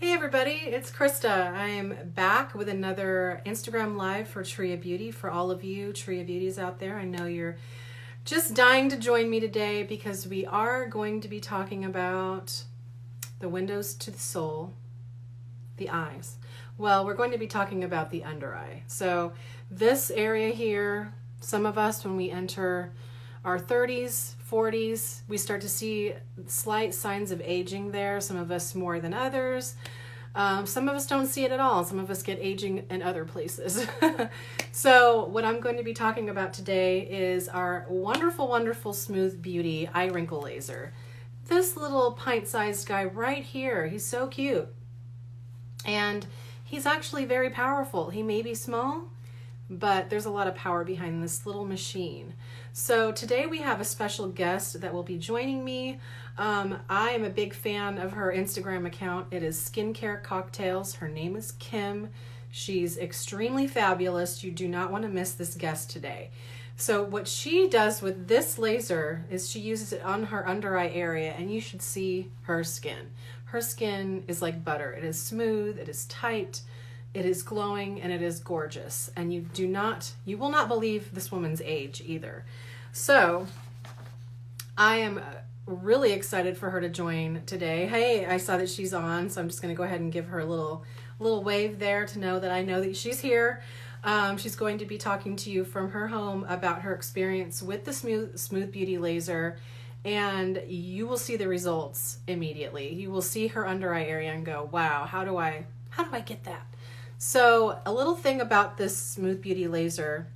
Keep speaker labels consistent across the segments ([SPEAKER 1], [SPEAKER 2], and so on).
[SPEAKER 1] Hey everybody, it's Krista. I am back with another Instagram Live for Tria Beauty. For all of you Tria Beauties out there, I know you're just dying to join me today because we are going to be talking about the windows to the soul, the eyes. Well, we're going to be talking about the under eye. So this area here, some of us when we enter our 30s, 40s, we start to see slight signs of aging there. Some of us more than others. Some of us don't see it at all. Some of us get aging in other places. So what I'm going to be talking about today is our wonderful, wonderful SmoothBeauty Eye Wrinkle Laser. This little pint-sized guy right here, he's so cute. And he's actually very powerful. He may be small, but there's a lot of power behind this little machine. So today we have a special guest that will be joining me. I am a big fan of her Instagram account. It is Skincare Cocktails. Her name is Kim. She's extremely fabulous. You do not want to miss this guest today. So what she does with this laser is she uses it on her under eye area, and you should see her skin. Her skin is like butter. It is smooth, it is tight, it is glowing, and it is gorgeous. And you will not believe this woman's age either. So I am really excited for her to join today. Hey, I saw that she's on, so I'm just going to go ahead and give her a little wave there to know that I know that she's here. She's going to be talking to you from her home about her experience with the SmoothBeauty laser, and you will see the results immediately. You will see her under eye area and go, wow, how do I get that? So a little thing about this SmoothBeauty laser,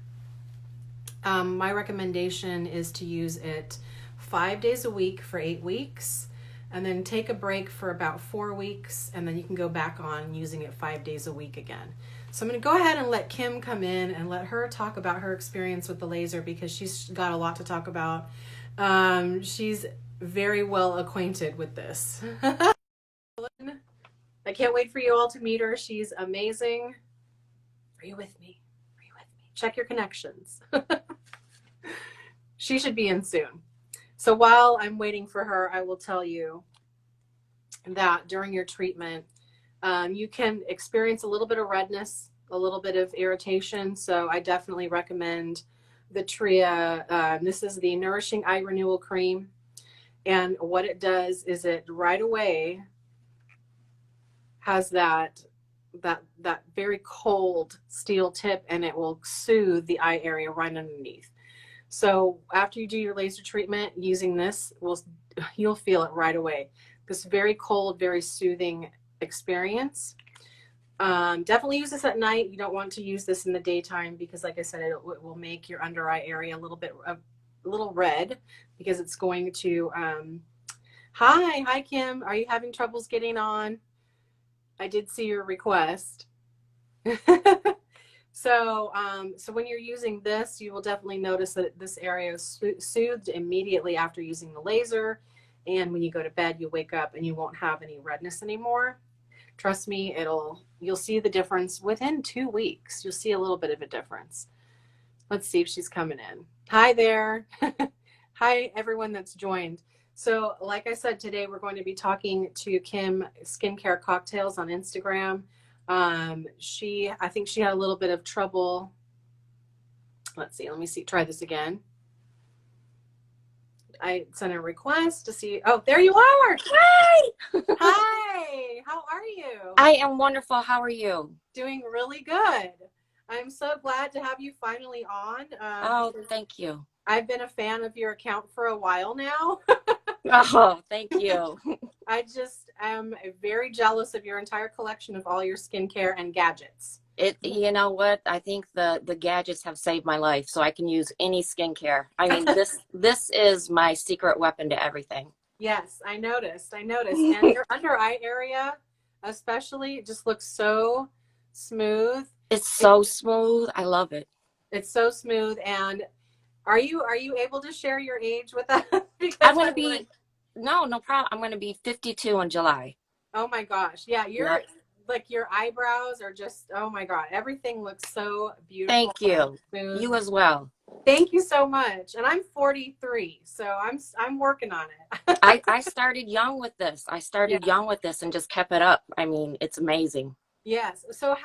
[SPEAKER 1] my recommendation is to use it 5 days a week for 8 weeks, and then take a break for about 4 weeks, and then you can go back on using it 5 days a week again. So I'm going to go ahead and let Kim come in and let her talk about her experience with the laser, because she's got a lot to talk about. She's very well acquainted with this. I can't wait for you all to meet her. She's amazing. Are you with me? Are you with me? Check your connections. She should be in soon. So while I'm waiting for her, I will tell you that during your treatment, you can experience a little bit of redness, a little bit of irritation. So I definitely recommend the Tria. This is the Nourishing Eye Renewal Cream. And what it does is it right away has that very cold steel tip, and it will soothe the eye area right underneath. So after you do your laser treatment using this, you'll feel it right away. This very cold, very soothing experience. Definitely use this at night. You don't want to use this in the daytime because, like I said, it will make your under eye area a little red, because it's going to. Hi Kim. Are you having troubles getting on? I did see your request. So when you're using this, you will definitely notice that this area is soothed immediately after using the laser. And when you go to bed, you wake up and you won't have any redness anymore. Trust me, you'll see the difference within 2 weeks. You'll see a little bit of a difference. Let's see if she's coming in. Hi there. Hi, everyone that's joined. So like I said, today we're going to be talking to Kim, Skincare Cocktails on Instagram. I think she had a little bit of trouble. Let's see, let me see, try this again. I sent a request to see. Oh, there you are.
[SPEAKER 2] Hi.
[SPEAKER 1] Hi, how are you?
[SPEAKER 2] I am wonderful. How are you?
[SPEAKER 1] Doing really good. I'm so glad to have you finally on.
[SPEAKER 2] Oh, thank you.
[SPEAKER 1] I've been a fan of your account for a while now.
[SPEAKER 2] Oh, thank you.
[SPEAKER 1] I just am very jealous of your entire collection of all your skincare and gadgets.
[SPEAKER 2] You know what? I think the gadgets have saved my life, so I can use any skincare. I mean, this is my secret weapon to everything.
[SPEAKER 1] Yes, I noticed. And your under eye area, especially, it just looks so smooth.
[SPEAKER 2] It's so smooth. I love it.
[SPEAKER 1] It's so smooth. And are you able to share your age with us?
[SPEAKER 2] I'm going to be, no problem. I'm going to be 52 in July.
[SPEAKER 1] Oh my gosh. Yeah, like your eyebrows are just, oh my God, everything looks so beautiful
[SPEAKER 2] Thank
[SPEAKER 1] and
[SPEAKER 2] you.
[SPEAKER 1] smooth.
[SPEAKER 2] You as well.
[SPEAKER 1] Thank you so much. And I'm 43, so I'm working on it.
[SPEAKER 2] I started young with this. I
[SPEAKER 1] Yeah.
[SPEAKER 2] started young with this and just kept it up. I mean, it's amazing.
[SPEAKER 1] Yes. So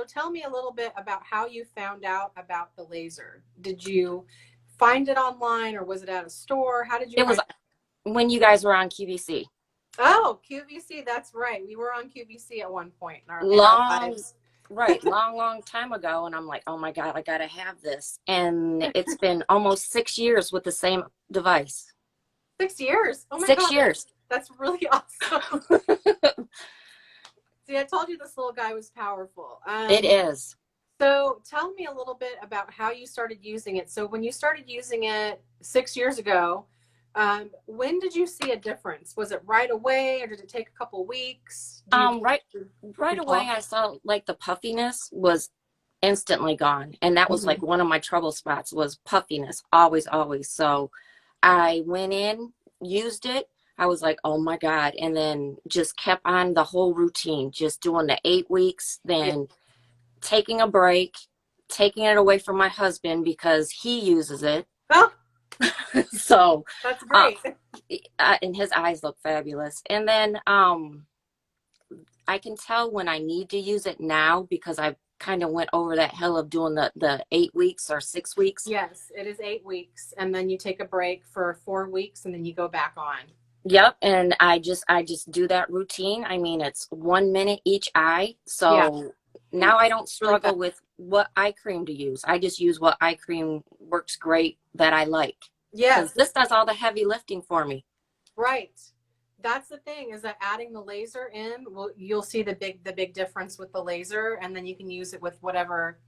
[SPEAKER 1] tell me a little bit about how you found out about the laser. Did you find it online or was it at a store? How did you
[SPEAKER 2] It was
[SPEAKER 1] find it?
[SPEAKER 2] when you guys were on QVC.
[SPEAKER 1] Oh, QVC, that's right. We were on QVC at one point in our
[SPEAKER 2] Long,
[SPEAKER 1] lives.
[SPEAKER 2] right, long time ago. And I'm like, oh my God, I gotta have this. And it's been almost 6 years with the same device.
[SPEAKER 1] 6 years. Oh my
[SPEAKER 2] Six
[SPEAKER 1] God,
[SPEAKER 2] years.
[SPEAKER 1] that's really awesome. See, I told you this little guy was powerful.
[SPEAKER 2] It is.
[SPEAKER 1] So tell me a little bit about how you started using it. So when you started using it 6 years ago, when did you see a difference? Was it right away or did it take a couple weeks?
[SPEAKER 2] Right, right away,
[SPEAKER 1] Recall?
[SPEAKER 2] I saw like the puffiness was instantly gone. And that was like
[SPEAKER 1] Mhm.
[SPEAKER 2] one of my trouble spots was puffiness, always, always. So I went in, used it. I was like, oh my God. And then just kept on the whole routine, just doing the 8 weeks,
[SPEAKER 1] Yeah.
[SPEAKER 2] then taking a break, taking it away from my husband because he uses it.
[SPEAKER 1] Oh,
[SPEAKER 2] So,
[SPEAKER 1] that's
[SPEAKER 2] uh,
[SPEAKER 1] great.
[SPEAKER 2] and his eyes look fabulous. And then I can tell when I need to use it now because I kind of went over that hill of doing the 8 weeks or 6 weeks.
[SPEAKER 1] Yes, it is 8 weeks. And then you take a break for 4 weeks and then you go back on.
[SPEAKER 2] Yep, and I just do that routine. I mean, it's 1 minute each eye.
[SPEAKER 1] Yeah,
[SPEAKER 2] So now I don't
[SPEAKER 1] really fast.
[SPEAKER 2] struggle with what eye cream to use. I just use what eye cream works great that I like. Because
[SPEAKER 1] Yes,
[SPEAKER 2] this does all the heavy lifting for me.
[SPEAKER 1] right. That's the thing is that adding the laser in, well, you'll see the big difference with the laser, and then you can use it with whatever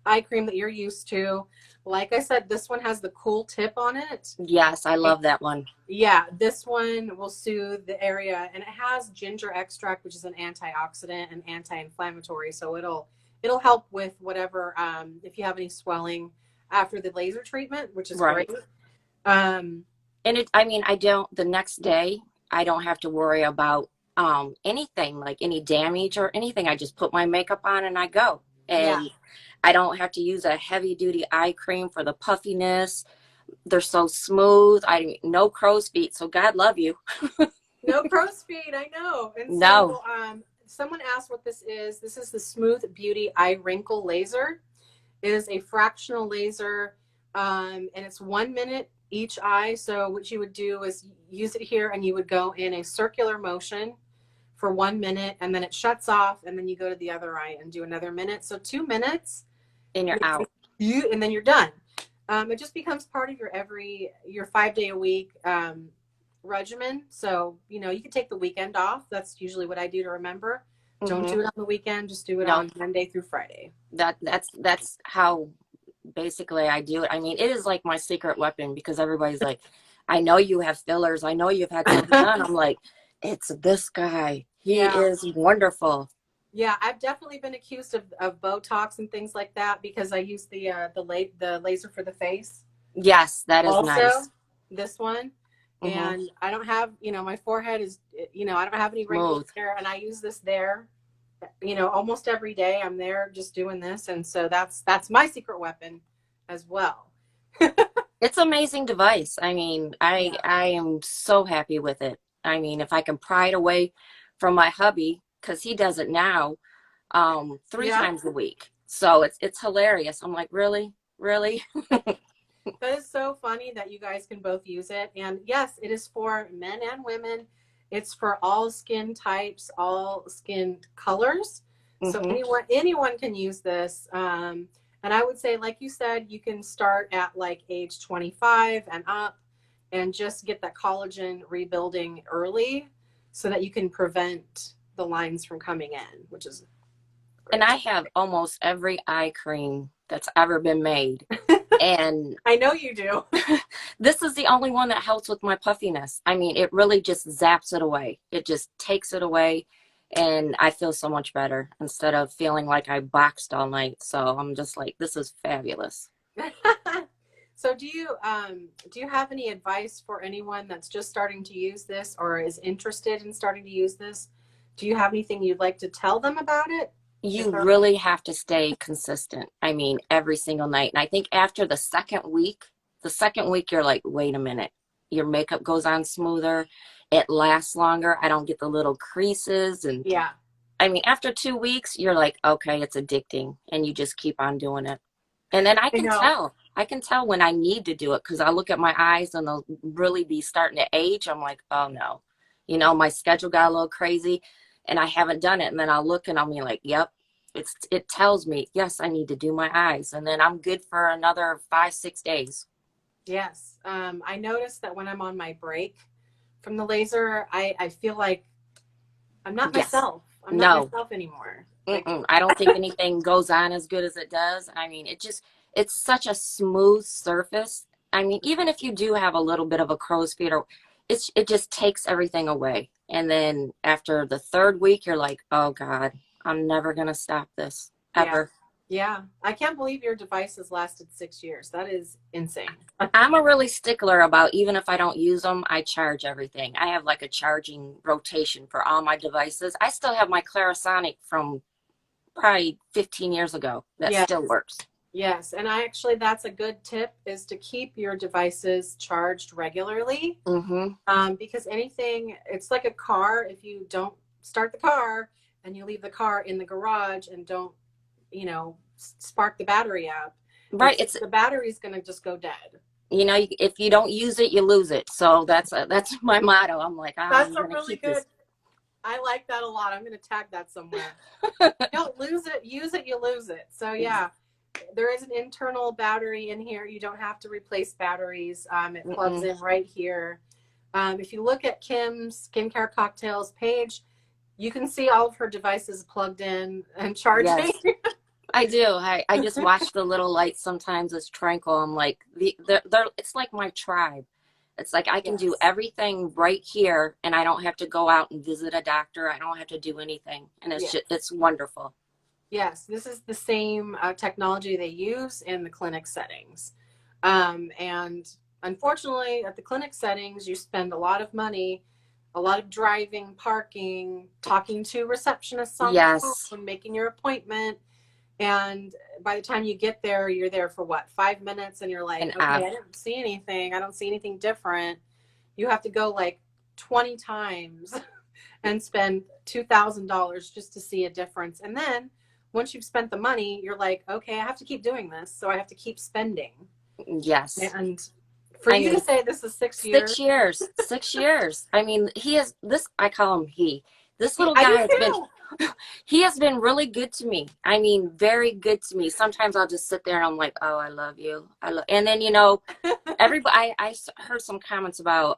[SPEAKER 1] eye cream that you're used to. Like I said, this one has the cool tip on it.
[SPEAKER 2] Yes, I love that one.
[SPEAKER 1] Yeah, this one will soothe the area, and it has ginger extract, which is an antioxidant and anti-inflammatory. So it'll help with whatever if you have any swelling after the laser treatment, which is
[SPEAKER 2] Right.
[SPEAKER 1] great. Um,
[SPEAKER 2] And I mean, I don't, the next day, I don't have to worry about anything like any damage or anything. I just put my makeup on and I go.
[SPEAKER 1] yeah.
[SPEAKER 2] And I don't have to use a heavy duty eye cream for the puffiness. They're so smooth. I no crow's feet. So God love you.
[SPEAKER 1] No crow's feet, I know. And
[SPEAKER 2] No.
[SPEAKER 1] so someone asked what this is. This is the SmoothBeauty Eye Wrinkle Laser. It is a fractional laser, and it's 1 minute each eye. So what you would do is use it here, and you would go in a circular motion for 1 minute, and then it shuts off, and then you go to the other eye and do another minute. So 2 minutes,
[SPEAKER 2] And you're out.
[SPEAKER 1] and then you're done. It just becomes part of your 5 day a week regimen. So you can take the weekend off. That's usually what I do to remember. Don't do it on the weekend. Just do it
[SPEAKER 2] No,
[SPEAKER 1] on Monday through Friday.
[SPEAKER 2] that's how basically I do it. I mean, it is like my secret weapon because everybody's like, I know you have fillers. I know you've had something done. I'm like, it's this guy. He
[SPEAKER 1] Yeah.
[SPEAKER 2] is wonderful.
[SPEAKER 1] Yeah, I've definitely been accused of Botox and things like that because I use the laser for the face.
[SPEAKER 2] Yes, that is
[SPEAKER 1] Also,
[SPEAKER 2] nice.
[SPEAKER 1] this one,
[SPEAKER 2] Mm-hmm.
[SPEAKER 1] and I don't have, my forehead is, I don't have any wrinkles
[SPEAKER 2] Smooth.
[SPEAKER 1] there, and I use this there, almost every day. I'm there just doing this, and so that's my secret weapon as well.
[SPEAKER 2] It's an amazing device. I mean,
[SPEAKER 1] Yeah.
[SPEAKER 2] I am so happy with it. I mean, if I can pry it away from my hubby, because he does it now, three
[SPEAKER 1] Yeah.
[SPEAKER 2] times a week. So it's hilarious. I'm like, really? Really?
[SPEAKER 1] That is so funny that you guys can both use it. And yes, it is for men and women. It's for all skin types, all skin colors. So
[SPEAKER 2] Mm-hmm.
[SPEAKER 1] anyone can use this. And I would say, like you said, you can start at like age 25 and up and just get that collagen rebuilding early so that you can prevent the lines from coming in, which is
[SPEAKER 2] And
[SPEAKER 1] great.
[SPEAKER 2] I have almost every eye cream that's ever been made. And
[SPEAKER 1] I know you do.
[SPEAKER 2] this is the only one that helps with my puffiness. I mean, it really just zaps it away. It just takes it away. And I feel so much better instead of feeling like I boxed all night. So I'm just like, this is fabulous.
[SPEAKER 1] So do you have any advice for anyone that's just starting to use this or is interested in starting to use this? Do you have anything you'd like to tell them about it?
[SPEAKER 2] You really have to stay consistent. I mean, every single night. And I think after the second week, you're like, wait a minute. Your makeup goes on smoother. It lasts longer. I don't get the little creases. And
[SPEAKER 1] Yeah.
[SPEAKER 2] I mean, after 2 weeks, you're like, okay, it's addicting. And you just keep on doing it. And then I can tell when I need to do it because I look at my eyes and they'll really be starting to age. I'm like, oh no, you know, my schedule got a little crazy and I haven't done it. And then I'll look and I'll be like, yep, it tells me, yes, I need to do my eyes. And then I'm good for another 5, 6 days.
[SPEAKER 1] Yes. I noticed that when I'm on my break from the laser, I feel like I'm not
[SPEAKER 2] Yes.
[SPEAKER 1] myself. I'm not myself anymore. Like,
[SPEAKER 2] I don't think anything goes on as good as it does. I mean, it's such a smooth surface. I mean, even if you do have a little bit of a crow's feet or it just takes everything away. And then after the third week, you're like, oh God, I'm never going to stop this ever.
[SPEAKER 1] Yeah. I can't believe your device has lasted 6 years. That is insane.
[SPEAKER 2] I'm a really stickler about even if I don't use them, I charge everything. I have like a charging rotation for all my devices. I still have my Clarisonic from probably 15 years ago that still works.
[SPEAKER 1] Yes, and that's a good tip is to keep your devices charged regularly. Because it's like a car. If you don't start the car and you leave the car in the garage and don't, spark the battery up,
[SPEAKER 2] right?
[SPEAKER 1] The battery's going to just go dead.
[SPEAKER 2] You know, if you don't use it, you lose it. So that's my motto. I'm like,
[SPEAKER 1] that's a really good. I like that a lot. I'm going to tag that somewhere. Don't lose it. Use it. You lose it. So yeah, there is an internal battery in here. You don't have to replace batteries. It plugs in right here. If you look at Kim's Skincare Cocktails page, you can see all of her devices plugged in and charging.
[SPEAKER 2] Yes. I do. I just watch the little lights sometimes. It's tranquil. I'm like, it's like my tribe. It's like I can do everything right here and I don't have to go out and visit a doctor. I don't have to do anything. And it's wonderful.
[SPEAKER 1] Yes, this is the same technology they use in the clinic settings. And unfortunately, at the clinic settings, you spend a lot of money, a lot of driving, parking, talking to receptionists on the phone, making your appointment. And by the time you get there, you're there for what, 5 minutes? And you're like, okay, I didn't see anything. I don't see anything different. You have to go like 20 times and spend $2,000 just to see a difference. And then once you've spent the money, you're like, okay, I have to keep doing this. So I have to keep spending.
[SPEAKER 2] Yes.
[SPEAKER 1] And for you to say this is 6 years.
[SPEAKER 2] 6 years. 6 years. I mean, he has this, I call him he. This little guy he has been really good to me. I mean, very good to me. Sometimes I'll just sit there and I'm like, oh, I love you. And then, everybody, I heard some comments about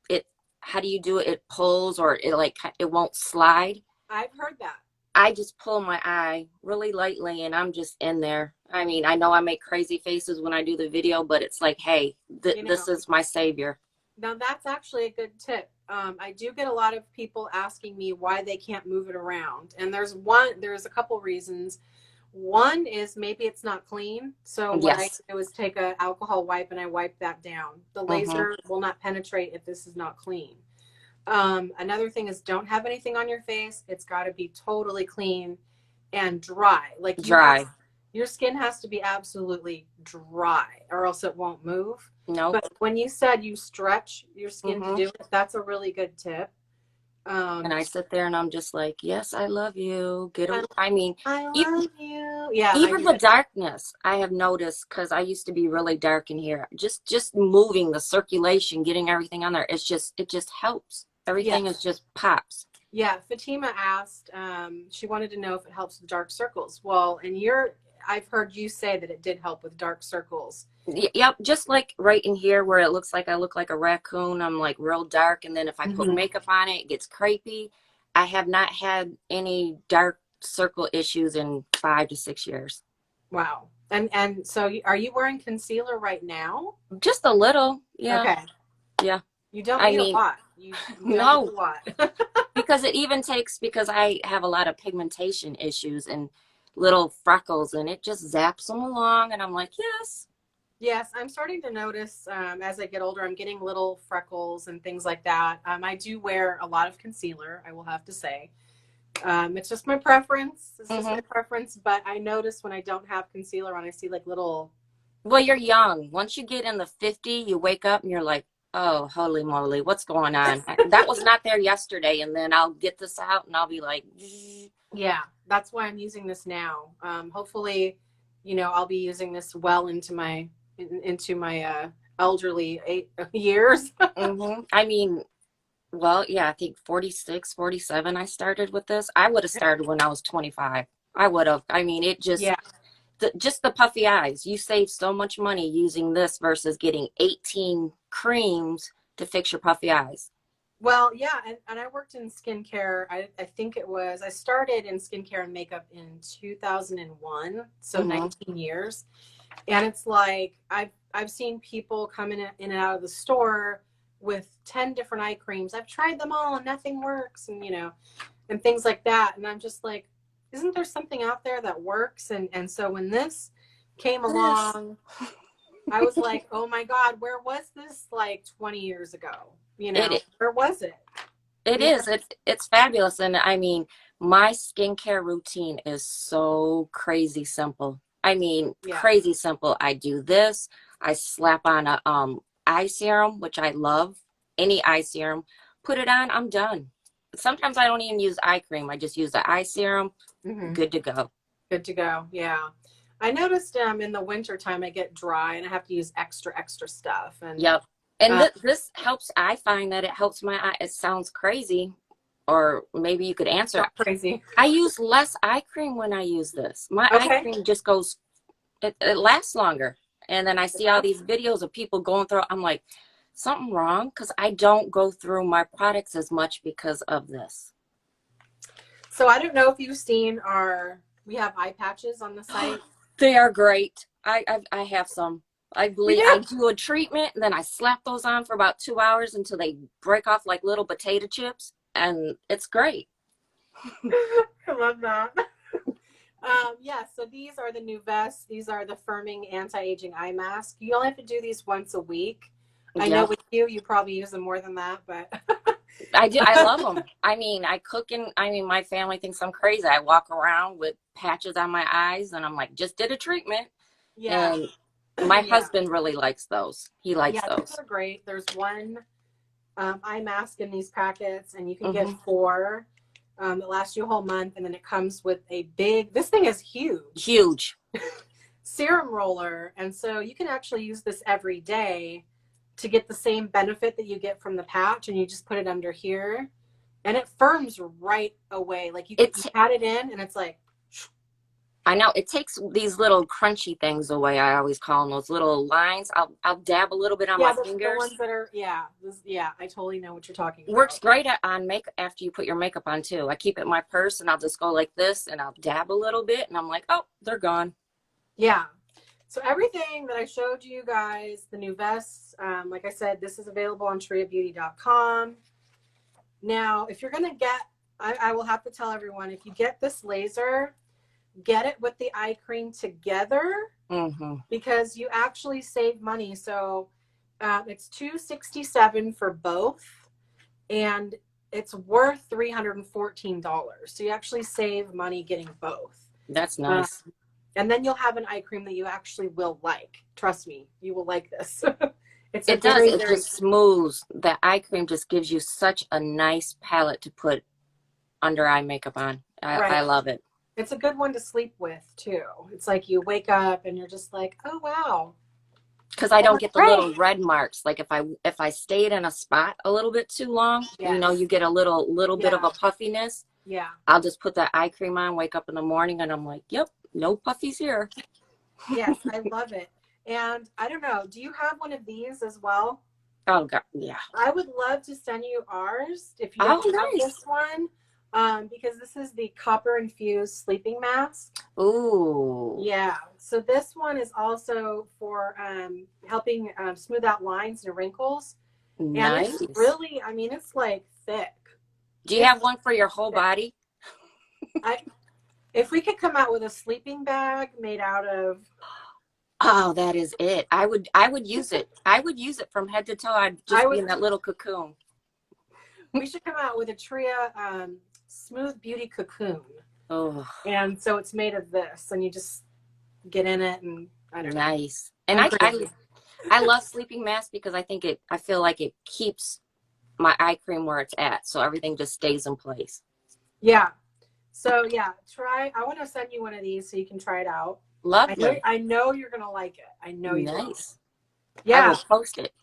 [SPEAKER 2] it. How do you do it? It pulls or it won't slide.
[SPEAKER 1] I've heard that.
[SPEAKER 2] I just pull my eye really lightly and I'm just in there. I mean, I know I make crazy faces when I do the video, but it's like, hey, this is my savior.
[SPEAKER 1] Now that's actually a good tip. I do get a lot of people asking me why they can't move it around. And there's a couple reasons. One is maybe it's not clean. So what I do is take an alcohol wipe and I wipe that down. The laser will not penetrate if this is not clean. Another thing is don't have anything on your face. It's got to be totally clean and dry. Like dry. Your skin has to be absolutely dry or else it won't move.
[SPEAKER 2] No.
[SPEAKER 1] But when you said you stretch your skin to do it, that's a really good tip.
[SPEAKER 2] And I sit there and I'm just like, yes, I love you.
[SPEAKER 1] I love you. Yeah.
[SPEAKER 2] Even the darkness I have noticed, because I used to be really dark in here. Just moving the circulation, getting everything on there. It just helps. Everything is just pops.
[SPEAKER 1] Yeah. Fatima asked, she wanted to know if it helps with dark circles. Well, I've heard you say that it did help with dark circles.
[SPEAKER 2] Yep, just like right in here where it looks like I look like a raccoon. I'm like real dark, and then if I put makeup on it, it gets crepey. I have not had any dark circle issues in 5 to 6 years.
[SPEAKER 1] Wow. And so are you wearing concealer right now?
[SPEAKER 2] Just a little, yeah.
[SPEAKER 1] Okay.
[SPEAKER 2] Yeah.
[SPEAKER 1] You don't need a lot. You
[SPEAKER 2] no.
[SPEAKER 1] Need a lot.
[SPEAKER 2] because I have a lot of pigmentation issues and little freckles, and it just zaps them along, and I'm like, yes.
[SPEAKER 1] Yes, I'm starting to notice as I get older, I'm getting little freckles and things like that. I do wear a lot of concealer, I will have to say. It's just my preference. It's just my
[SPEAKER 2] Hmm.
[SPEAKER 1] preference. But I notice when I don't have concealer on, I see like little.
[SPEAKER 2] Well, you're young. Once you get in the 50, you wake up and you're like, oh, holy moly, what's going on? That was not there yesterday. And then I'll get this out and I'll be like, "Zzz."
[SPEAKER 1] Yeah, that's why I'm using this now. Hopefully, I'll be using this well into my elderly years.
[SPEAKER 2] I mean, well, yeah, I think 46, 47. I started with this. I would have started when I was 25. I would have. I mean, it
[SPEAKER 1] Yeah.
[SPEAKER 2] just the puffy eyes. You save so much money using this versus getting 18 creams to fix your puffy eyes.
[SPEAKER 1] Well, yeah, and I worked in skincare. I think I started in skincare and makeup in 2001, so
[SPEAKER 2] Hmm.
[SPEAKER 1] 19 years. And it's like I've seen people come in and out of the store with 10 different eye creams. I've tried them all and nothing works, and and things like that. And I'm just like, isn't there something out there that works? And so when this came
[SPEAKER 2] Yes.
[SPEAKER 1] along, I was like, oh my God, where was this like 20 years ago?
[SPEAKER 2] It
[SPEAKER 1] Where was it?
[SPEAKER 2] it
[SPEAKER 1] Yeah.
[SPEAKER 2] is. It's fabulous. And I mean, my skincare routine is so crazy simple. I mean,
[SPEAKER 1] Yeah.
[SPEAKER 2] crazy simple. I do this. I slap on a eye serum, which I love. Any eye serum, put it on, I'm done. Sometimes I don't even use eye cream. I just use the eye serum.
[SPEAKER 1] Hmm.
[SPEAKER 2] Good to go.
[SPEAKER 1] Good to go. Yeah. I noticed in the winter time I get dry and I have to use extra stuff. And
[SPEAKER 2] Yep. And
[SPEAKER 1] uh,
[SPEAKER 2] this helps. I find that it helps my eye. It sounds crazy, or maybe you could answer.
[SPEAKER 1] not crazy.
[SPEAKER 2] I use less eye cream when I use this. My eye
[SPEAKER 1] Okay.
[SPEAKER 2] cream just goes, it lasts longer. And then I see all these videos of people going through. I'm like, something wrong? Because I don't go through my products as much because of this.
[SPEAKER 1] So I don't know if you've seen we have eye patches on the site.
[SPEAKER 2] They are great. I have some. I
[SPEAKER 1] We
[SPEAKER 2] believe I
[SPEAKER 1] do.
[SPEAKER 2] do a treatment and then I slap those on for about 2 hours until they break off like little potato chips, and it's great.
[SPEAKER 1] I love that. Yeah, so these are the new vests. These are the firming anti-aging eye mask. You only have to do these once a week. I know
[SPEAKER 2] Yep.
[SPEAKER 1] with you probably use them more than that, but
[SPEAKER 2] I do. I love them. I mean, I cook and I mean, my family thinks I'm crazy. I walk around with patches on my eyes and I'm like, just did a treatment.
[SPEAKER 1] yeah,
[SPEAKER 2] And my
[SPEAKER 1] yeah,
[SPEAKER 2] husband really likes those. He likes
[SPEAKER 1] yeah, these
[SPEAKER 2] those.
[SPEAKER 1] are great. There's one eye mask in these packets, and you can get
[SPEAKER 2] Hmm.
[SPEAKER 1] four that last you a whole month, and then it comes with a this thing is huge,
[SPEAKER 2] Huge.
[SPEAKER 1] serum roller, and so you can actually use this every day to get the same benefit that you get from the patch, and you just put it under here and it firms right away. Like you
[SPEAKER 2] It's
[SPEAKER 1] pat it in and it's like,
[SPEAKER 2] I know it takes these little crunchy things away. I always call them those little lines. I'll dab a little bit on
[SPEAKER 1] yeah,
[SPEAKER 2] my
[SPEAKER 1] the ones
[SPEAKER 2] fingers.
[SPEAKER 1] that are, yeah, I totally know what you're talking
[SPEAKER 2] Works
[SPEAKER 1] about.
[SPEAKER 2] great on makeup after you put your makeup on too. I keep it in my purse and I'll just go like this and I'll dab a little bit and I'm like, oh, they're gone.
[SPEAKER 1] Yeah. So everything that I showed you guys, the new vests, like I said, this is available on triabeauty.com. Now, if you're going to I will have to tell everyone, if you get this laser, get it with the eye cream together
[SPEAKER 2] Hmm.
[SPEAKER 1] because you actually save money. So it's $267 for both, and it's worth $314. So you actually save money getting both.
[SPEAKER 2] That's
[SPEAKER 1] Uh,
[SPEAKER 2] nice.
[SPEAKER 1] and then you'll have an eye cream that you actually will like. Trust me, you will like this. It's a
[SPEAKER 2] It does.
[SPEAKER 1] very,
[SPEAKER 2] It
[SPEAKER 1] very,
[SPEAKER 2] just smooths. The eye cream just gives you such a nice palette to put under eye makeup on. I
[SPEAKER 1] right.
[SPEAKER 2] love it.
[SPEAKER 1] It's a good one to sleep with too. It's like you wake up and you're just like, oh wow,
[SPEAKER 2] Because I
[SPEAKER 1] that
[SPEAKER 2] don't
[SPEAKER 1] looks
[SPEAKER 2] get the
[SPEAKER 1] great.
[SPEAKER 2] little red marks. Like if I stayed in a spot a little bit too long,
[SPEAKER 1] Yes.
[SPEAKER 2] you get a little bit of
[SPEAKER 1] Yeah.
[SPEAKER 2] a puffiness.
[SPEAKER 1] Yeah.
[SPEAKER 2] I'll just put that eye cream on, wake up in the morning, and I'm like, yep, no puffies here.
[SPEAKER 1] Yes, I love it. And I don't know, do you have one of these as well?
[SPEAKER 2] Oh god, yeah.
[SPEAKER 1] I would love to send you ours if you don't
[SPEAKER 2] Oh,
[SPEAKER 1] have
[SPEAKER 2] nice.
[SPEAKER 1] this one, because this is the copper infused sleeping mask.
[SPEAKER 2] Ooh,
[SPEAKER 1] Yeah. So this one is also for helping smooth out lines and wrinkles. And it's
[SPEAKER 2] nice.
[SPEAKER 1] really, I mean, it's like thick.
[SPEAKER 2] Do you
[SPEAKER 1] It's
[SPEAKER 2] have one for your whole
[SPEAKER 1] thick.
[SPEAKER 2] body?
[SPEAKER 1] I If we could come out with a sleeping bag made out of
[SPEAKER 2] Oh, that is it. I would use it. I would use it from head to toe. I'd
[SPEAKER 1] I
[SPEAKER 2] just be
[SPEAKER 1] would.
[SPEAKER 2] in that little cocoon.
[SPEAKER 1] We should come out with a Tria Smooth Beauty cocoon,
[SPEAKER 2] Oh,
[SPEAKER 1] and so it's made of this, and you just get in it, and I don't know.
[SPEAKER 2] nice. And
[SPEAKER 1] I'm crazy.
[SPEAKER 2] I love sleeping mask because I feel like it keeps my eye cream where it's at. So everything just stays in place.
[SPEAKER 1] Yeah. So yeah, try. I want to send you one of these so you can try it out.
[SPEAKER 2] Lovely.
[SPEAKER 1] I know you're gonna like it. I know you will.
[SPEAKER 2] Nice. I
[SPEAKER 1] Yeah.
[SPEAKER 2] will post it.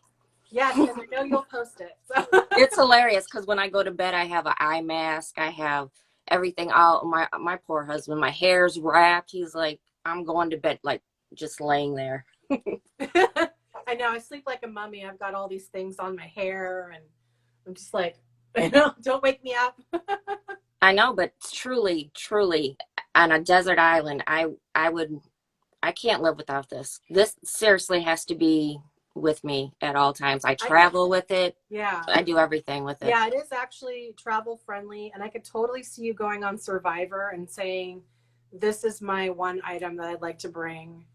[SPEAKER 1] Yes, and I know you'll post it. So.
[SPEAKER 2] It's hilarious because when I go to bed, I have an eye mask. I have everything all my poor husband, my hair's wrapped. He's like, I'm going to bed, like just laying there.
[SPEAKER 1] I know. I sleep like a mummy. I've got all these things on my hair, and I'm just like, don't wake me up.
[SPEAKER 2] I know, but truly, truly, on a desert island, I can't live without this. This seriously has to be with me at all times. I travel with it.
[SPEAKER 1] Yeah.
[SPEAKER 2] I do everything with it.
[SPEAKER 1] Yeah, it is actually travel friendly, and I could totally see you going on Survivor and saying, "This is my one item that I'd like to bring."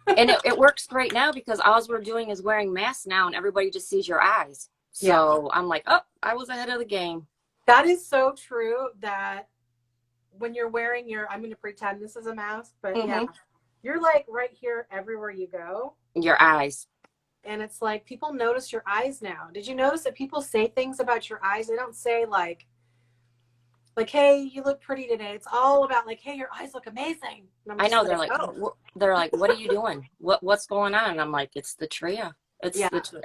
[SPEAKER 2] And it works great now because all we're doing is wearing masks now, and everybody just sees your eyes. So I'm like, oh, I was ahead of the game.
[SPEAKER 1] That is so true that when you're wearing I'm going to pretend this is a mask, but yeah, you're like right here everywhere you go.
[SPEAKER 2] Your eyes.
[SPEAKER 1] And it's like people notice your eyes now. Did you notice that people say things about your eyes? They don't say like, hey, you look pretty today. It's all about like, hey, your eyes look amazing.
[SPEAKER 2] I know, they're like, oh. They're like, what are you doing? What's going on? And I'm like, it's the Tria.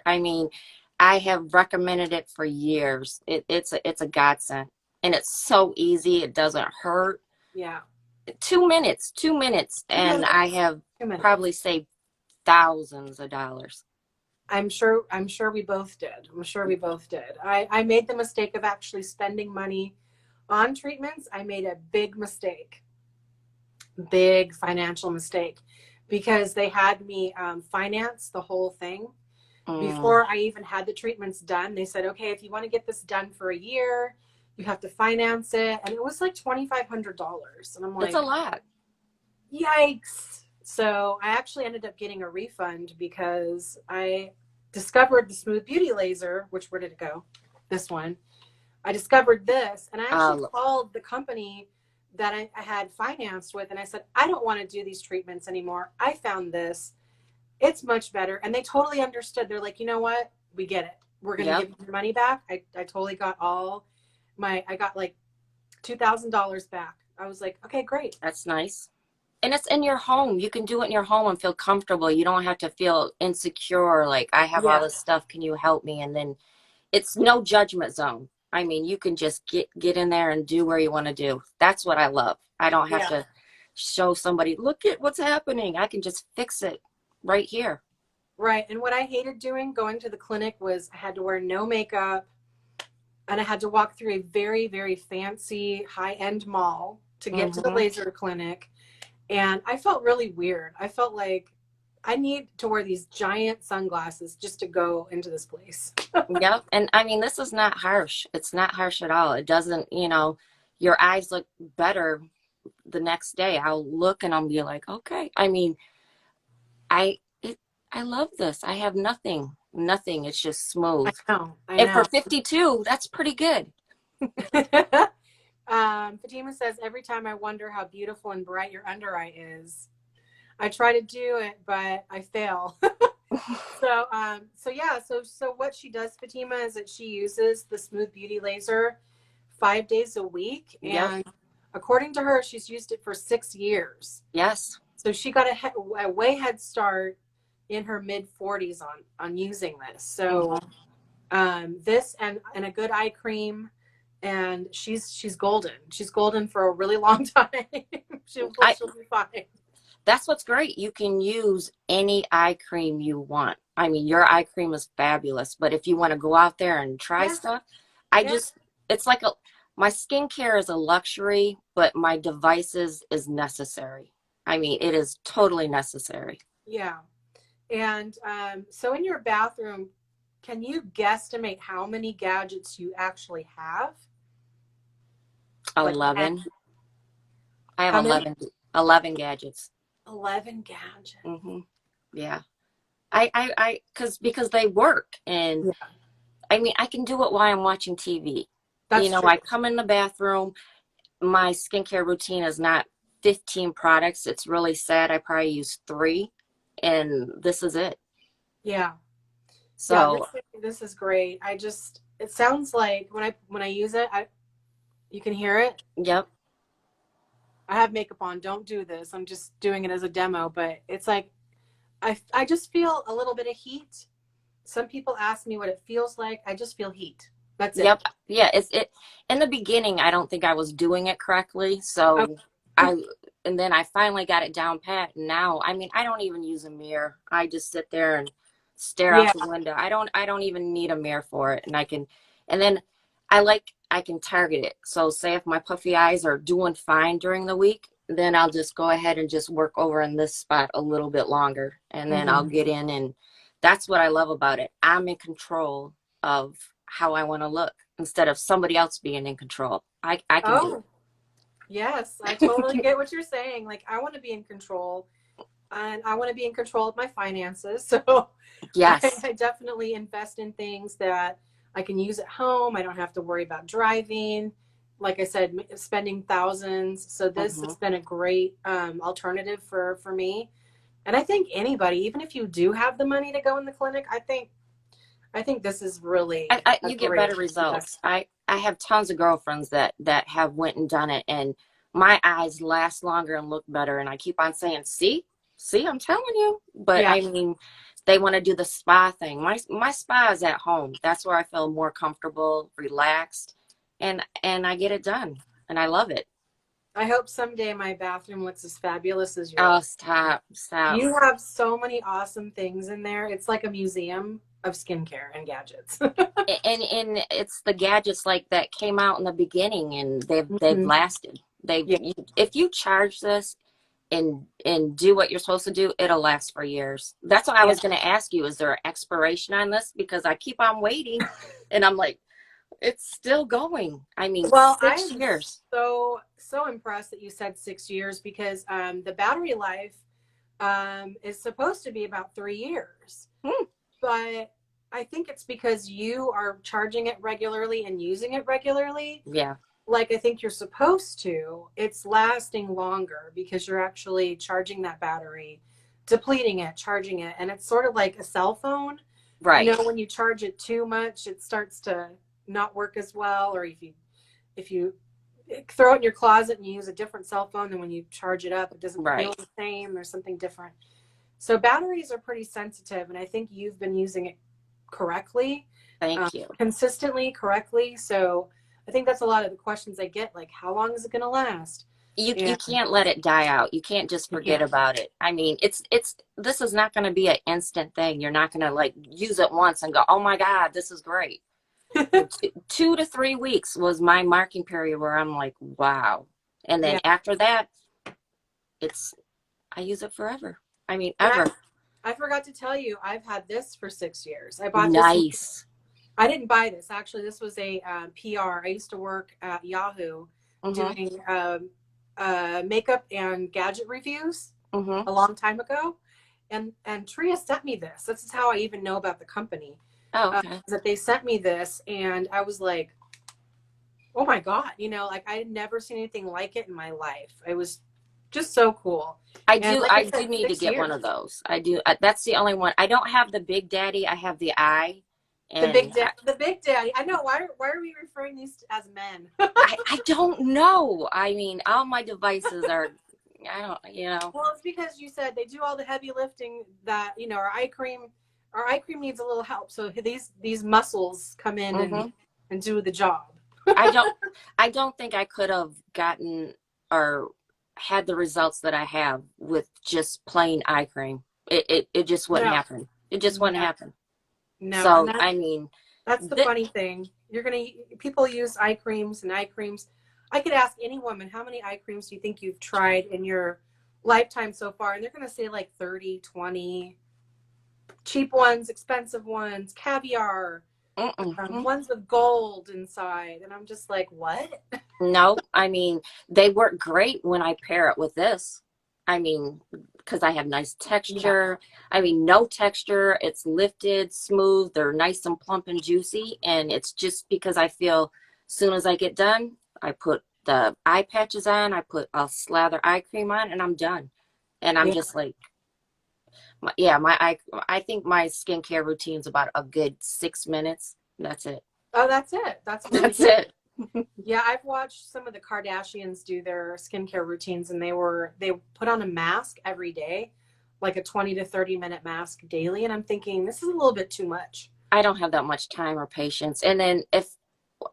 [SPEAKER 2] I mean, I have recommended it for years. It's a godsend, and it's so easy. It doesn't hurt.
[SPEAKER 1] Yeah.
[SPEAKER 2] 2 minutes, and I have probably saved thousands of dollars.
[SPEAKER 1] I'm sure we both did. I made the mistake of actually spending money on treatments. I made a big financial mistake, because they had me finance the whole thing. Before I even had the treatments done. They said, okay, if you want to get this done for a year, you have to finance it. And it was like $2,500. And I'm like,
[SPEAKER 2] that's a lot.
[SPEAKER 1] Yikes. So I actually ended up getting a refund because I discovered the SmoothBeauty Laser, which, where did it go? This one. I discovered this, and I actually called the company that I had financed with, and I said, I don't want to do these treatments anymore. I found this. It's much better. And they totally understood. They're like, you know what? We get it. We're going to give you your money back. I totally got I got like $2,000 back. I was like, okay, great.
[SPEAKER 2] That's nice. And it's in your home. You can do it in your home and feel comfortable. You don't have to feel insecure. Like, I have all this stuff. Can you help me? And then it's no judgment zone. I mean, you can just get in there and do where you want to do. That's what I love. I don't have to show somebody, look at what's happening. I can just fix it right here.
[SPEAKER 1] Right. And what I hated going to the clinic, was I had to wear no makeup, and I had to walk through a very, very fancy high-end mall to get to the laser clinic. And I felt really weird. I felt like I need to wear these giant sunglasses just to go into this place.
[SPEAKER 2] Yep. And I mean, this is not harsh. It's not harsh at all. It doesn't, your eyes look better the next day. I'll look and I'll be like, okay. I mean, I love this. I have nothing. It's just smooth.
[SPEAKER 1] I know.
[SPEAKER 2] And for 52, that's pretty good.
[SPEAKER 1] Fatima says, every time I wonder how beautiful and bright your under eye is. I try to do it, but I fail. So what she does, Fatima, is that she uses the SmoothBeauty Laser 5 days a week. And according to her, she's used it for 6 years.
[SPEAKER 2] Yes.
[SPEAKER 1] So she got a way head start in her mid 40s on using this. So this and a good eye cream, and she's golden. She's golden for a really long time. she'll be fine.
[SPEAKER 2] That's what's great. You can use any eye cream you want. I mean, your eye cream is fabulous, but if you want to go out there and try stuff, it's like my skincare is a luxury, but my devices is necessary. I mean, it is totally necessary.
[SPEAKER 1] Yeah. And so in your bathroom, can you guesstimate how many gadgets you actually have?
[SPEAKER 2] 11. I have 11 gadgets.
[SPEAKER 1] 11 gadgets.
[SPEAKER 2] Mm-hmm. Yeah. Because they work, and
[SPEAKER 1] Yeah,
[SPEAKER 2] I mean, I can do it while I'm watching TV. You
[SPEAKER 1] that's
[SPEAKER 2] know,
[SPEAKER 1] true.
[SPEAKER 2] I come in the bathroom, my skincare routine is not 15 products. It's really sad. I probably use 3, and this is it.
[SPEAKER 1] Yeah. Yeah,
[SPEAKER 2] So,
[SPEAKER 1] this is great. I just it sounds like when I use it, I you can hear it.
[SPEAKER 2] yep,
[SPEAKER 1] I have makeup on. Don't do this. I'm just doing it as a demo, but it's like I just feel a little bit of heat. Some people ask me what it feels like. I just feel heat. That's it.
[SPEAKER 2] yep, yeah. It in the beginning. I don't think I was doing it correctly.
[SPEAKER 1] Okay.
[SPEAKER 2] So I, and then I finally got it down pat. Now, I mean, I don't even use a mirror. I just sit there and stare out
[SPEAKER 1] Yeah.
[SPEAKER 2] the window. I don't even need a mirror for it, and I can, and then I can target it. So say if my puffy eyes are doing fine during the week, then I'll just go ahead and just work over in this spot a little bit longer, and then I'll
[SPEAKER 1] Hmm.
[SPEAKER 2] get in, and that's what I love about it. I'm in control of how I want to look instead of somebody else being in control. I can do
[SPEAKER 1] Oh, yes. I totally
[SPEAKER 2] it.
[SPEAKER 1] get what you're saying. Like I want to be in control and I want to be in control of my finances. So
[SPEAKER 2] Yes.
[SPEAKER 1] I definitely invest in things that I can use at home. I don't have to worry about driving. Like I said, spending thousands. So this
[SPEAKER 2] Hmm.
[SPEAKER 1] has been a great alternative for me. And I think anybody, even if you do have the money to go in the clinic, I think this is really a
[SPEAKER 2] You get better
[SPEAKER 1] great
[SPEAKER 2] results.
[SPEAKER 1] investment.
[SPEAKER 2] I have tons of girlfriends that have went and done it, and my eyes last longer and look better. And I keep on saying, see, I'm telling you. But
[SPEAKER 1] Yeah,
[SPEAKER 2] I mean, they want to do the spa thing. My spa is at home. That's where I feel more comfortable, relaxed, and I get it done, and I love it.
[SPEAKER 1] I hope someday my bathroom looks as fabulous as
[SPEAKER 2] Oh,
[SPEAKER 1] yours.
[SPEAKER 2] stop, stop.
[SPEAKER 1] You have so many awesome things in there. It's like a museum of skincare and gadgets.
[SPEAKER 2] And it's the gadgets like that came out in the beginning, and they've
[SPEAKER 1] Mhm.
[SPEAKER 2] lasted.
[SPEAKER 1] Yeah,
[SPEAKER 2] If you charge this and do what you're supposed to do, it'll last for years. That's what I
[SPEAKER 1] yeah.
[SPEAKER 2] was going to ask you. Is there an expiration on this? Because I keep on waiting, and I'm like, it's still going. I mean,
[SPEAKER 1] Well, I
[SPEAKER 2] 6
[SPEAKER 1] am
[SPEAKER 2] years.
[SPEAKER 1] so impressed that you said 6 years because the battery life is supposed to be about 3 years.
[SPEAKER 2] Hmm.
[SPEAKER 1] But I think it's because you are charging it regularly and using it regularly.
[SPEAKER 2] Yeah.
[SPEAKER 1] Like I think you're supposed to, it's lasting longer because you're actually charging that battery, depleting it, charging it. And it's sort of like a cell phone. You
[SPEAKER 2] Right.
[SPEAKER 1] know, when you charge it too much, it starts to not work as well. Or if you throw it in your closet and you use a different cell phone, then when you charge it up, it doesn't feel
[SPEAKER 2] Right.
[SPEAKER 1] the same. There's something different. So batteries are pretty sensitive, and I think you've been using it correctly,
[SPEAKER 2] Thank you.
[SPEAKER 1] consistently, correctly. So I think that's a lot of the questions I get, like how long is it going to last?
[SPEAKER 2] You
[SPEAKER 1] And
[SPEAKER 2] can't let it die out. You can't just
[SPEAKER 1] you
[SPEAKER 2] forget
[SPEAKER 1] can't.
[SPEAKER 2] about it. I mean, it's this is not going to be an instant thing. You're not going to like use it once and go, "Oh my God, this is great." 2 to 3 weeks was my marking period where I'm like, wow. And then
[SPEAKER 1] Yeah.
[SPEAKER 2] after that, it's I use it forever. I mean,
[SPEAKER 1] And
[SPEAKER 2] ever.
[SPEAKER 1] I forgot to tell you, I've had this for 6 years. I bought this.
[SPEAKER 2] Nice.
[SPEAKER 1] I didn't buy this. Actually, this was a PR. I used to work at Yahoo
[SPEAKER 2] Mm-hmm.
[SPEAKER 1] doing makeup and gadget reviews
[SPEAKER 2] Mm-hmm.
[SPEAKER 1] a long time ago. And Tria sent me this. This is how I even know about the company.
[SPEAKER 2] Oh, okay.
[SPEAKER 1] That they sent me this, and I was like, oh my God, like I had never seen anything like it in my life. It was just so cool. And like I
[SPEAKER 2] I do
[SPEAKER 1] said,
[SPEAKER 2] need to
[SPEAKER 1] six
[SPEAKER 2] get one of
[SPEAKER 1] years.
[SPEAKER 2] those. I do. That's the only one. I don't have the Big Daddy. I have the eye, and
[SPEAKER 1] The Big Daddy. I know. Why are we referring these as men?
[SPEAKER 2] I don't know. I mean, all my devices are, I don't,
[SPEAKER 1] Well, it's because you said they do all the heavy lifting that, our eye cream needs a little help. So these muscles come in
[SPEAKER 2] hmm
[SPEAKER 1] and do the job.
[SPEAKER 2] I don't, I don't think I could have gotten or had the results that I have with just plain eye cream. It just wouldn't
[SPEAKER 1] No,
[SPEAKER 2] happen. It just wouldn't
[SPEAKER 1] no,
[SPEAKER 2] happen.
[SPEAKER 1] no. And
[SPEAKER 2] So, I mean,
[SPEAKER 1] that's the
[SPEAKER 2] th
[SPEAKER 1] funny thing. People use eye creams and eye creams. I could ask any woman, how many eye creams do you think you've tried in your lifetime so far? And they're going to say like 30, 20, cheap ones, expensive ones, caviar,
[SPEAKER 2] mm-mm.
[SPEAKER 1] ones with gold inside. And I'm just like, what?
[SPEAKER 2] No, I mean, they work great when I pair it with this. I mean, because I have nice
[SPEAKER 1] Yeah.
[SPEAKER 2] texture. I mean, no texture. It's lifted, smooth. They're nice and plump and juicy. And it's just because I feel as soon as I get done, I put the eye patches on, I'll slather eye cream on, and I'm done. And I'm
[SPEAKER 1] Yeah.
[SPEAKER 2] just like, yeah, I think my skincare routine's about a good 6 minutes. That's it.
[SPEAKER 1] Oh, that's it. That's really
[SPEAKER 2] That's
[SPEAKER 1] good.
[SPEAKER 2] it.
[SPEAKER 1] Yeah, I've watched some of the Kardashians do their skincare routines, and they put on a mask every day, like a 20 to 30-minute mask daily. And I'm thinking, this is a little bit too much.
[SPEAKER 2] I don't have that much time or patience. And then if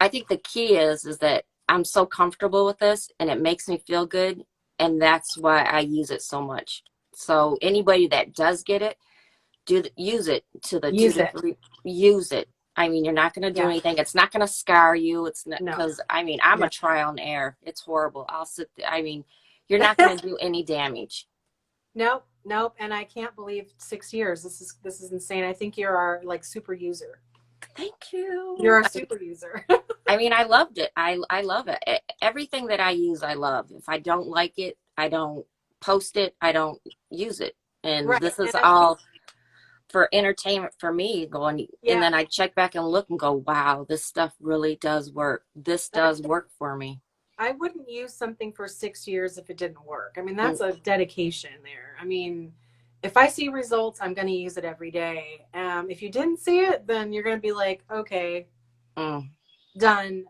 [SPEAKER 2] I think the key is that I'm so comfortable with this and it makes me feel good, and that's why I use it so much. So anybody that does get it, use it to the two
[SPEAKER 1] Use
[SPEAKER 2] to
[SPEAKER 1] it.
[SPEAKER 2] three. Use it. I mean, you're not going to do
[SPEAKER 1] Yeah.
[SPEAKER 2] anything. It's not going to scar you. It's not
[SPEAKER 1] No.
[SPEAKER 2] because I mean, I'm
[SPEAKER 1] Yeah.
[SPEAKER 2] a trial and error. It's horrible. I'll sit there. I mean, you're not going to do any damage.
[SPEAKER 1] Nope. Nope. And I can't believe 6 years. This is insane. I think you're our like super user.
[SPEAKER 2] Thank you.
[SPEAKER 1] You're our super user.
[SPEAKER 2] I mean, I loved it. I love it. Everything that I use, I love. If I don't like it, I don't post it. I don't use it. And
[SPEAKER 1] Right.
[SPEAKER 2] this is
[SPEAKER 1] And
[SPEAKER 2] all for entertainment for me going. And
[SPEAKER 1] yeah.
[SPEAKER 2] then I check back and look and go, wow, this stuff really does work. This does work for me.
[SPEAKER 1] I wouldn't use something for 6 years if it didn't work. I mean,
[SPEAKER 2] Mm,
[SPEAKER 1] that's a dedication there. I mean, if I see results, I'm going to use it every day. If you didn't see it, then you're going to be like, okay,
[SPEAKER 2] mm.
[SPEAKER 1] done,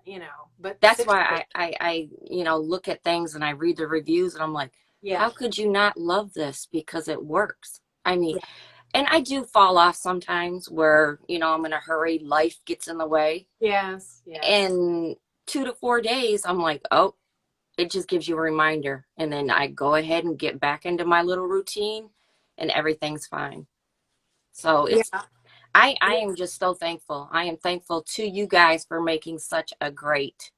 [SPEAKER 1] but
[SPEAKER 2] That's
[SPEAKER 1] 6 years,
[SPEAKER 2] why I look at things and I read the reviews and I'm like,
[SPEAKER 1] yeah,
[SPEAKER 2] how could you not love this? Because it works. I mean,
[SPEAKER 1] yeah,
[SPEAKER 2] and I do fall off sometimes where, I'm in a hurry, life gets in the way.
[SPEAKER 1] yes, yes.
[SPEAKER 2] And 2 to 4 days, I'm like, oh, it just gives you a reminder. And then I go ahead and get back into my little routine and everything's fine. So
[SPEAKER 1] Yeah,
[SPEAKER 2] I
[SPEAKER 1] yeah.
[SPEAKER 2] am just so thankful. I am thankful to you guys for making such a great.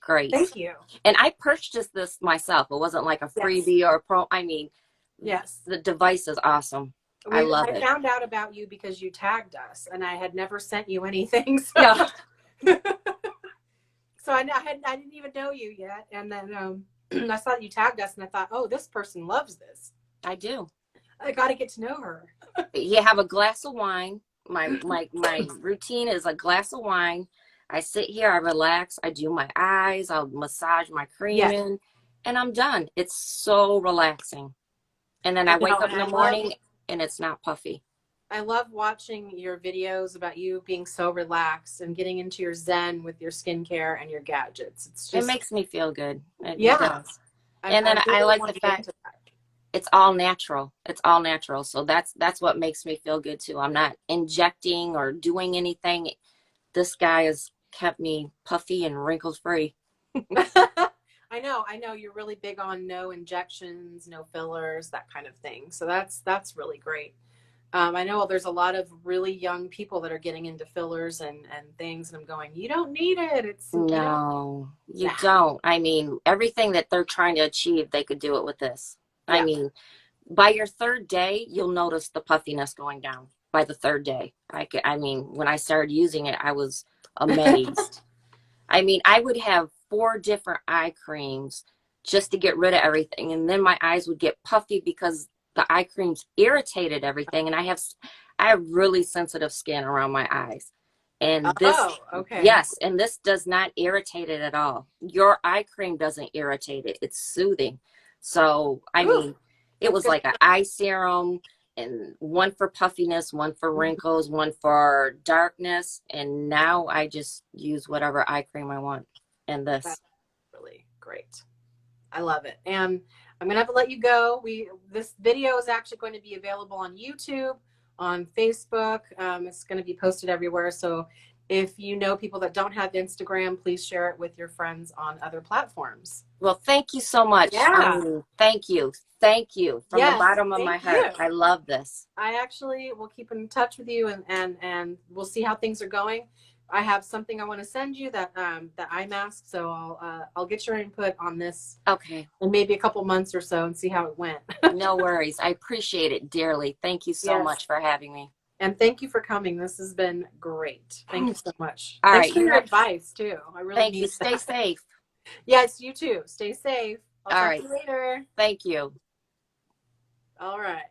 [SPEAKER 1] Thank you.
[SPEAKER 2] And I purchased this myself. It wasn't like a
[SPEAKER 1] Yes,
[SPEAKER 2] freebie or a pro. I mean,
[SPEAKER 1] yes.
[SPEAKER 2] the device is awesome. I love
[SPEAKER 1] I
[SPEAKER 2] it.
[SPEAKER 1] found out about you because you tagged us, and I had never sent you anything.
[SPEAKER 2] Yeah,
[SPEAKER 1] So I didn't even know you yet, and then I saw that you tagged us, and I thought, oh, this person loves this.
[SPEAKER 2] I do.
[SPEAKER 1] I got to get to know her.
[SPEAKER 2] You have a glass of wine. My routine is a glass of wine. I sit here, I relax, I do my eyes, I'll massage my cream
[SPEAKER 1] Yes,
[SPEAKER 2] in, and I'm done. It's so relaxing. And then
[SPEAKER 1] I
[SPEAKER 2] I wake
[SPEAKER 1] know,
[SPEAKER 2] up
[SPEAKER 1] and
[SPEAKER 2] in the morning and it's not puffy.
[SPEAKER 1] I love watching your videos about you being so relaxed and getting into your zen with your skincare and your gadgets. It's
[SPEAKER 2] It
[SPEAKER 1] just,
[SPEAKER 2] makes me feel good. It
[SPEAKER 1] yeah,
[SPEAKER 2] does. And
[SPEAKER 1] I
[SPEAKER 2] then I
[SPEAKER 1] really
[SPEAKER 2] like
[SPEAKER 1] want
[SPEAKER 2] the
[SPEAKER 1] to get
[SPEAKER 2] fact
[SPEAKER 1] into that.
[SPEAKER 2] it's all natural. It's all natural. So that's what makes me feel good too. I'm not injecting or doing anything. This guy has kept me puffy and wrinkles free.
[SPEAKER 1] I know you're really big on no injections, no fillers, that kind of thing. So that's really great. I know there's a lot of really young people that are getting into fillers and things, and I'm going, you don't need it. You don't.
[SPEAKER 2] No, you
[SPEAKER 1] Nah.
[SPEAKER 2] don't. I mean, everything that they're trying to achieve, they could do it with this. I
[SPEAKER 1] Yeah.
[SPEAKER 2] mean, by your third day, you'll notice the puffiness going down by the third day. I mean, when I started using it, I was amazed. I mean, I would have 4 different eye creams just to get rid of everything. And then my eyes would get puffy because the eye creams irritated everything. And I have really sensitive skin around my eyes. And
[SPEAKER 1] Oh, okay.
[SPEAKER 2] yes, and this does not irritate it at all. Your eye cream doesn't irritate it. It's soothing. So, I
[SPEAKER 1] Ooh,
[SPEAKER 2] mean, it
[SPEAKER 1] that's
[SPEAKER 2] was
[SPEAKER 1] good.
[SPEAKER 2] like an eye serum and one for puffiness, one for wrinkles, one for darkness. And now I just use whatever eye cream I want. And
[SPEAKER 1] That's
[SPEAKER 2] this.
[SPEAKER 1] really great. I love it. And I'm gonna have to let you go. This video is actually going to be available on YouTube, on Facebook. It's going to be posted everywhere. So if you know people that don't have Instagram, please share it with your friends on other platforms.
[SPEAKER 2] Well, thank you so much. I
[SPEAKER 1] Yeah.
[SPEAKER 2] mean, thank you. Thank you from the
[SPEAKER 1] Yes.
[SPEAKER 2] bottom of my
[SPEAKER 1] Thank you.
[SPEAKER 2] heart. I love this.
[SPEAKER 1] I actually will keep in touch with you, and we'll see how things are going. I have something I want to send you, that eye mask, so I'll get your input on this
[SPEAKER 2] Okay.
[SPEAKER 1] in maybe a couple months or so and see how it went.
[SPEAKER 2] No worries. I appreciate it dearly. Thank you so
[SPEAKER 1] Yes.
[SPEAKER 2] much for having me.
[SPEAKER 1] And thank you for coming. This has been great. Thank you so much.
[SPEAKER 2] All
[SPEAKER 1] Thanks
[SPEAKER 2] right.
[SPEAKER 1] for your advice too. I really
[SPEAKER 2] Thank you.
[SPEAKER 1] need
[SPEAKER 2] Stay
[SPEAKER 1] that.
[SPEAKER 2] safe.
[SPEAKER 1] Yes, you too. Stay safe. I'll
[SPEAKER 2] All
[SPEAKER 1] talk
[SPEAKER 2] right.
[SPEAKER 1] to you later.
[SPEAKER 2] Thank you.
[SPEAKER 1] All right.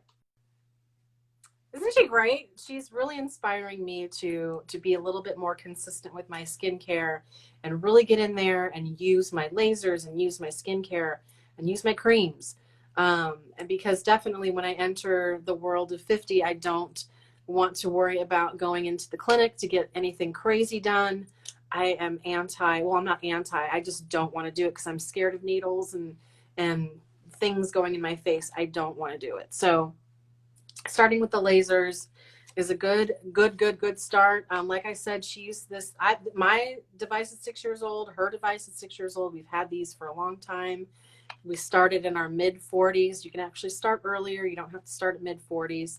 [SPEAKER 1] Isn't she great? She's really inspiring me to be a little bit more consistent with my skincare and really get in there and use my lasers and use my skincare and use my creams. And because definitely when I enter the world of 50, I don't want to worry about going into the clinic to get anything crazy done. I am anti, well, I'm not anti, I just don't want to do it because I'm scared of needles and things going in my face. I don't want to do it. So starting with the lasers is a good start. Like I said, she used this. My device is 6 years old. Her device is 6 years old. We've had these for a long time. We started in our mid 40s. You can actually start earlier. You don't have to start at mid 40s.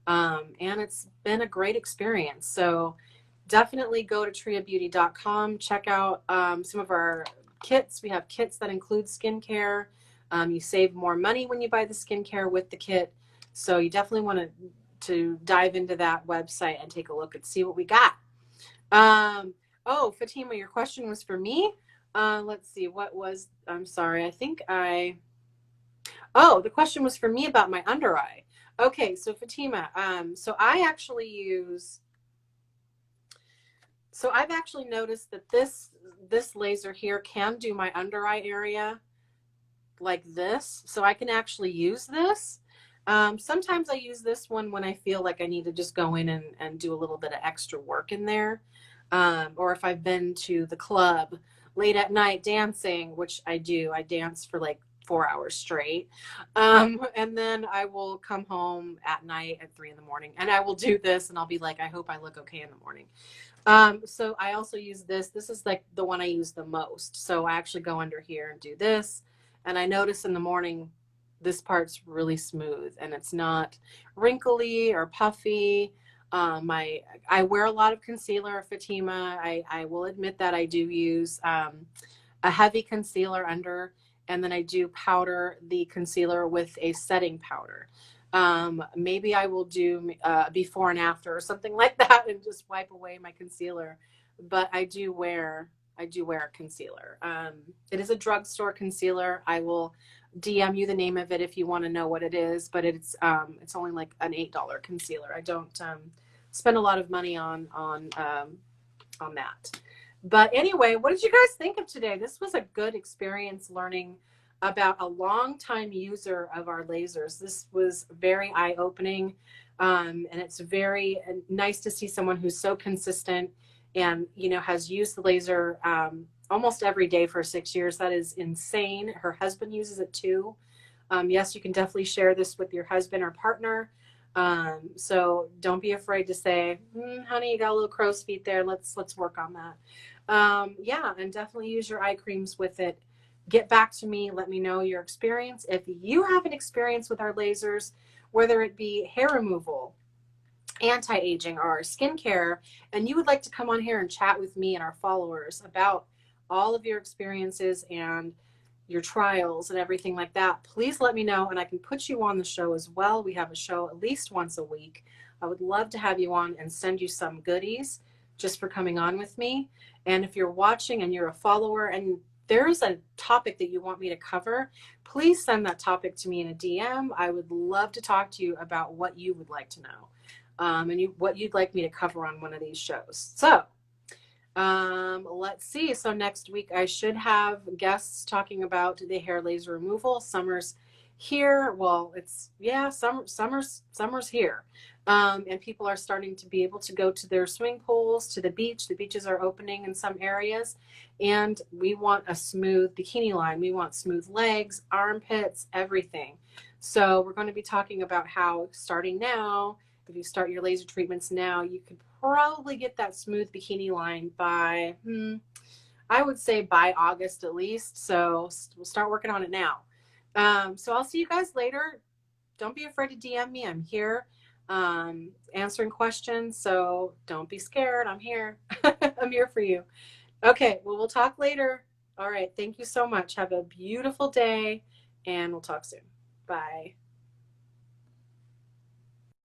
[SPEAKER 1] And it's been a great experience. So definitely go to triabeauty.com. Check out some of our kits. We have kits that include skincare. You save more money when you buy the skincare with the kit. So you definitely want to dive into that website and take a look and see what we got. Oh, Fatima, your question was for me. Let's see, I'm sorry. The question was for me about my under eye. Okay, so Fatima, I've actually noticed that this laser here can do my under eye area like this. So I can actually use this. Sometimes I use this one when I feel like I need to just go in and do a little bit of extra work in there. Or if I've been to the club late at night dancing, which I do, I dance for like 4 hours straight. And then I will come home at night at 3 a.m. and I will do this and I'll be like, I hope I look okay in the morning. So I also use this. This is like the one I use the most. So I actually go under here and do this. And I notice in the morning, this part's really smooth and it's not wrinkly or puffy. I wear a lot of concealer, Fatima. I will admit that I do use a heavy concealer under, and then I do powder the concealer with a setting powder. Maybe I will do before and after or something like that and just wipe away my concealer. But I do wear a concealer. It is a drugstore concealer. I will DM you the name of it if you want to know what it is, but it's only like an $8 concealer. I don't spend a lot of money on that. But anyway, what did you guys think of today? This was a good experience learning about a long-time user of our lasers. This was very eye-opening, and it's very nice to see someone who's so consistent and has used the laser almost every day for 6 years. That is insane. Her husband uses it too. Yes, you can definitely share this with your husband or partner. So don't be afraid to say, honey, you got a little crow's feet there. Let's work on that. Yeah, and definitely use your eye creams with it. Get back to me. Let me know your experience. If you have an experience with our lasers, whether it be hair removal, anti-aging, or skincare, and you would like to come on here and chat with me and our followers about all of your experiences and your trials and everything like that, please let me know and I can put you on the show as well. We have a show at least once a week. I would love to have you on and send you some goodies just for coming on with me. And if you're watching and you're a follower and there's a topic that you want me to cover, please send that topic to me in a DM. I would love to talk to you about what you would like to know. And what you'd like me to cover on one of these shows. So let's see. So next week I should have guests talking about the hair laser removal. Summer's here. Well, summer's here. And people are starting to be able to go to their swimming pools, to the beach. The beaches are opening in some areas. And we want a smooth bikini line. We want smooth legs, armpits, everything. So we're going to be talking about how starting now, if you start your laser treatments now, you could probably get that smooth bikini line by, I would say by August at least. So we'll start working on it now. So I'll see you guys later. Don't be afraid to DM me. I'm here answering questions. So don't be scared. I'm here. I'm here for you. Okay. Well, we'll talk later. All right. Thank you so much. Have a beautiful day and we'll talk soon. Bye.